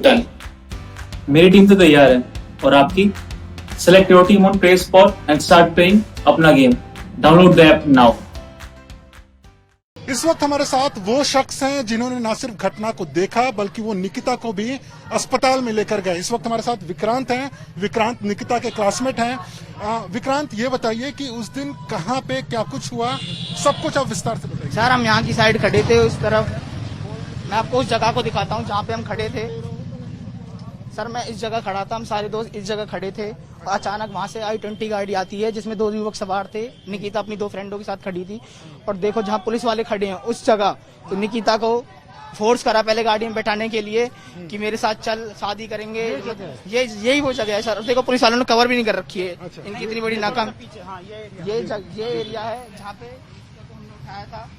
Done. मेरी team तो तैयार है और आपकी? Select your team on play spot and start playing अपना game. Download the app now. इस वक्त हमारे साथ वो शख्स हैं जिन्होंने ना सिर्फ घटना को देखा बल्कि वो निकिता को भी अस्पताल में लेकर गए। इस वक्त हमारे साथ विक्रांत हैं। विक्रांत निकिता के क्लासमेट हैं। विक्रांत, ये बताइए कि उस दिन कहाँ पे क्या कुछ हुआ, सब कुछ आप विस्तार से बताइए। सर, हम यहाँ की साइड खड़े थे, उस तरफ। मैं आपको उस जगह को दिखाता हूँ जहाँ पे हम खड़े थे। सर, मैं इस जगह खड़ा था, हम सारे दोस्त इस जगह खड़े थे और अचानक वहाँ से I-20 गाड़ी आती है जिसमें 2 युवक सवार थे। निकिता अपनी 2 फ्रेंडों के साथ खड़ी थी और देखो जहाँ पुलिस वाले खड़े हैं उस जगह, तो निकिता को फोर्स करा पहले गाड़ी में बैठाने के लिए कि मेरे साथ चल, शादी करेंगे। यही वो जगह है सर। देखो पुलिस वालों ने कवर भी नहीं कर रखी है। इनकी इतनी बड़ी नाकाम। ये एरिया है जहाँ पे हमने उठाया था।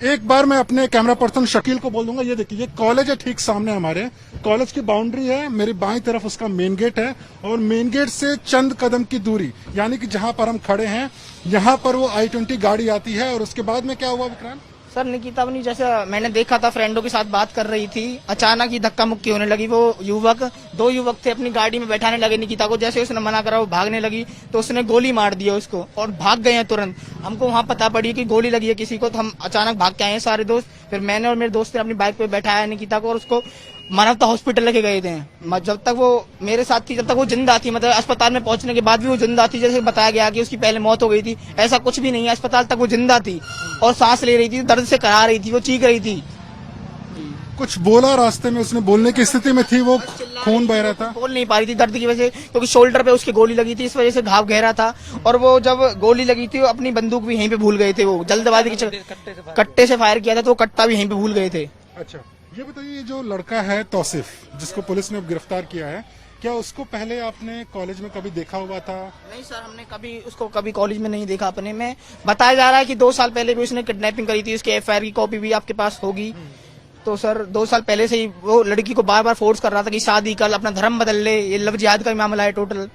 एक बार मैं अपने कैमरा पर्सन शकील को बोल दूंगा, ये देखिए, ये कॉलेज है ठीक सामने हमारे। कॉलेज की बाउंड्री है, मेरी बाईं तरफ उसका मेन गेट है और मेन गेट से चंद कदम की दूरी, यानी कि जहां पर हम खड़े हैं, यहाँ पर वो I-20 गाड़ी आती है। और उसके बाद में क्या हुआ विक्रांत? सर, निकिता अपनी जैसे मैंने देखा था फ्रेंडों के साथ बात कर रही थी, अचानक ही धक्का मुक्की होने लगी। वो युवक 2 युवक थे, अपनी गाड़ी में बैठाने लगे निकिता को। जैसे उसने मना करा वो भागने लगी तो उसने गोली मार दिया उसको और भाग गए हैं तुरंत। हमको वहाँ पता पड़ी कि गोली लगी है किसी को, तो हम अचानक भाग के आए हैं सारे दोस्त। फिर मैंने और मेरे दोस्त ने अपनी बाइक पे बैठाया निकिता को और उसको मानवता हॉस्पिटल लेके गए थे। जब तक वो मेरे साथ थी, जब तक वो जिंदा थी, मतलब अस्पताल में पहुंचने के बाद भी वो जिंदा थी। जैसे बताया गया कि उसकी पहले मौत हो गई थी, ऐसा कुछ भी नहीं है। अस्पताल तक वो जिंदा थी और सांस ले रही थी, दर्द से कराह रही थी, वो चीख रही थी। कुछ बोला रास्ते में? उसने बोलने की स्थिति में थी? वो खून बह रहा था, बोल नहीं पा रही थी दर्द की वजह से, क्योंकि शोल्डर पे उसकी गोली लगी थी, इस वजह से घाव गहरा था। और वो जब गोली लगी थी वो अपनी बंदूक भी यहीं पे भूल गए थे। वो जल्दबाजी के कट्टे से फायर किया था तो वो कट्टा भी यहीं पे भूल गए थे। अच्छा, ये बताइए, जो लड़का है तौसिफ, जिसको पुलिस ने गिरफ्तार किया है, क्या उसको पहले आपने कॉलेज में कभी देखा हुआ था? नहीं सर, हमने कभी उसको कॉलेज में नहीं देखा अपने में। बताया जा रहा है कि 2 साल पहले भी उसने किडनैपिंग करी थी, उसके FIR की कॉपी भी आपके पास होगी। तो सर 2 साल पहले से ही वो लड़की को बार बार फोर्स कर रहा था कि शादी कर, अपना धर्म बदल ले। ये लव जिहाद का मामला है टोटल।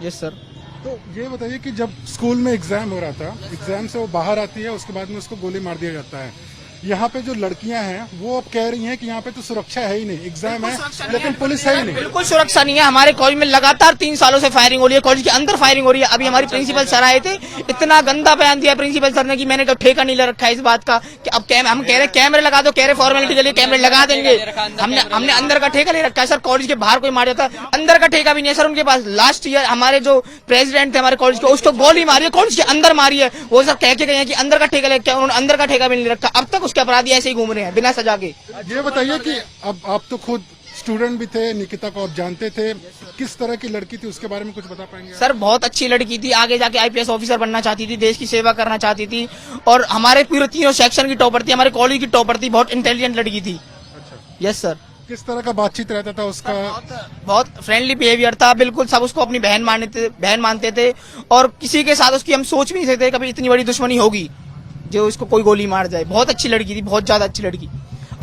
Yes sir. तो ये बताइए कि जब स्कूल में एग्जाम हो रहा था, एग्जाम से वो बाहर आती है, उसके बाद में उसको गोली मार दिया जाता है। यहाँ पे जो लड़कियां हैं वो अब कह रही हैं कि यहाँ पे तो सुरक्षा है ही नहीं, एग्जाम है लेकिन पुलिस है ही नहीं। बिल्कुल सुरक्षा नहीं है। हमारे कॉलेज में लगातार 3 सालों से फायरिंग हो रही है, कॉलेज के अंदर फायरिंग हो रही है। अभी हमारी प्रिंसिपल सर आए थे, इतना गंदा बयान दिया प्रिंसिपल सर ने कि मैंने तो ठेका नहीं ले रखा है इस बात का कि अब हम कह रहे कैमरे लगा दो, कह रहे फॉर्मेलिटी के लिए कैमरे लगा देंगे। हमने अंदर का ठेका ले रखा है सर। कॉलेज के बाहर कोई मार जाता, अंदर का ठेका भी नहीं है सर उनके पास। लास्ट ईयर हमारे जो प्रेसिडेंट थे हमारे कॉलेज के, उसको गोली मारी है, कॉलेज के अंदर मारी है। वो सर कह के गए हैं कि अंदर का ठेका ले, उन्होंने अंदर का ठेका भी नहीं रखा। अब तक उसके अपराधी ऐसे ही घूम रहे हैं बिना सजा के। ये बताइए कि अब आप तो खुद स्टूडेंट भी थे, निकिता को आप जानते थे, किस तरह की लड़की थी, उसके बारे में कुछ बता पाएंगे? सर बहुत अच्छी लड़की थी, आगे जाके IPS ऑफिसर बनना चाहती थी, देश की सेवा करना चाहती थी और हमारे पूरे 3 सेक्शन की टॉपर थी, हमारे कॉलेज की टॉपर थी, बहुत इंटेलिजेंट लड़की थी। अच्छा, यस सर। किस तरह का बातचीत रहता था उसका? बहुत फ्रेंडली बिहेवियर था, बिल्कुल सब उसको अपनी बहन मानते थे और किसी के साथ उसकी हम सोच भी नहीं सकते कभी इतनी बड़ी दुश्मनी होगी जो उसको कोई गोली मार जाए। बहुत अच्छी लड़की थी, बहुत ज्यादा अच्छी लड़की।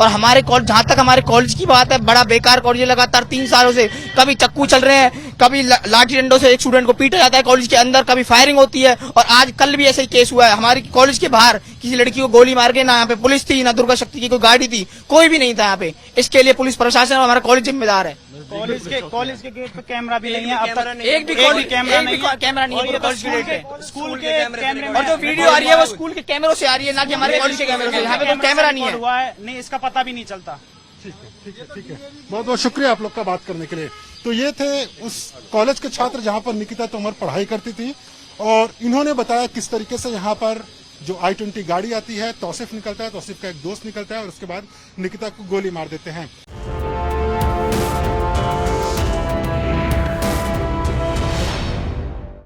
और हमारे कॉलेज, जहाँ तक हमारे कॉलेज की बात है, बड़ा बेकार कॉलेज है। लगातार 3 सालों से कभी चक्कू चल रहे हैं, कभी लाठी डंडों से एक स्टूडेंट को पीटा जाता है कॉलेज के अंदर, कभी फायरिंग होती है और आज कल भी ऐसा ही केस हुआ है। हमारी कॉलेज के बाहर किसी लड़की को गोली मार के, ना यहाँ पे पुलिस थी, ना दुर्गा शक्ति की कोई गाड़ी थी, कोई भी नहीं था यहाँ पे। इसके लिए पुलिस प्रशासन और हमारा कॉलेज जिम्मेदार है। कॉलेज के गेट पे कैमरा भी नहीं है, अब तक एक भी कैमरा नहीं है स्कूल के कैमरे में। और जो वीडियो आ रही है वो स्कूल के कैमरों से आ रही है, ना कि हमारे कॉलेज के कैमरे से। यहाँ पे कोई कैमरा नहीं है। हुआ है नहीं, इसका पता भी नहीं चलता। ठीक है। बहुत बहुत शुक्रिया आप लोग का बात करने के लिए। तो ये थे उस कॉलेज के छात्र जहाँ पर निकिता तोमर पढ़ाई करती थी और इन्होंने बताया किस तरीके से यहाँ पर जो I-20 गाड़ी आती है, तौसिफ निकलता है, तौसिफ का एक दोस्त निकलता है और उसके बाद निकिता को गोली मार देते हैं।